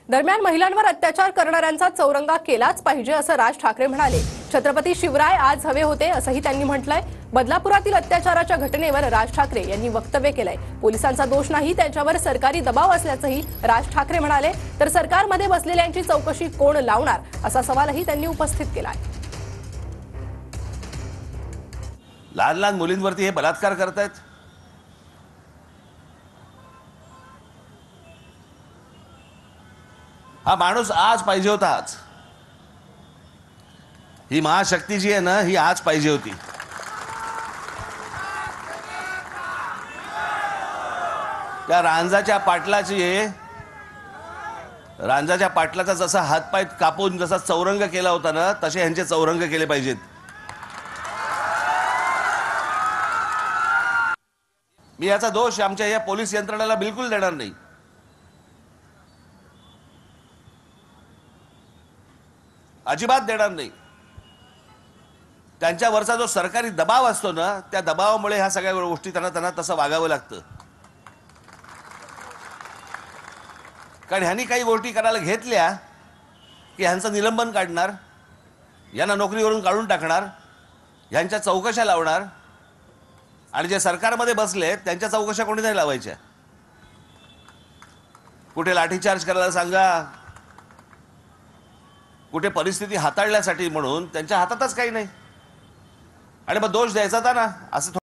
दरम्यान महिलांवर अत्याचार करणाऱ्यांचा चौरंगा केलाच पाहिजे असं राज ठाकरे म्हणाले। छत्रपती शिवराय आज हवे होते असंही त्यांनी म्हटलंय। बदलापुरातील अत्याचाराच्या घटनेवर राज ठाकरे यांनी वक्तव्य केलंय। पोलिसांचा दोष नाही, त्यांच्यावर सरकारी दबाव असल्याचंही राज ठाकरे म्हणाले। तर सरकारमध्ये बसलेल्यांची चौकशी कोण लावणार असा सवालही त्यांनी उपस्थित केलाय। लहान लहान मुलींवरती हे बलात्कार करतायत। हा माणूस आज पाहिजे होता। आज ही महाशक्ती जी आहे ना, ही आज पाहिजे होती। त्या रांजाच्या पाटलाचा जसा हातपाय कापून जसा चौरंग केला होता ना, तसे यांचे चौरंग केले पाहिजेत। मी याचा दोष आमच्या या पोलीस यंत्रणेला बिलकुल देणार नाही। अजिबात देणार नाही। त्यांच्यावरचा जो सरकारी दबाव असतो ना, त्या दबावामुळे ह्या सगळ्या गोष्टी त्यांना तसं वागावं लागतं। कारण ह्यांनी काही गोष्टी करायला घेतल्या की ह्यांचं निलंबन काढणार, यांना नोकरीवरून काढून टाकणार, ह्यांच्या चौकशा लावणार, आणि जे सरकारमध्ये बसले त्यांच्या चौकशा कोणी नाही लावायच्या। कुठे लाठीचार्ज करायला सांगा, कुठे परिस्थिती हाताळण्यासाठी म्हणून त्यांच्या हातातच काही नाही, आणि मग दोष द्यायचा ना असं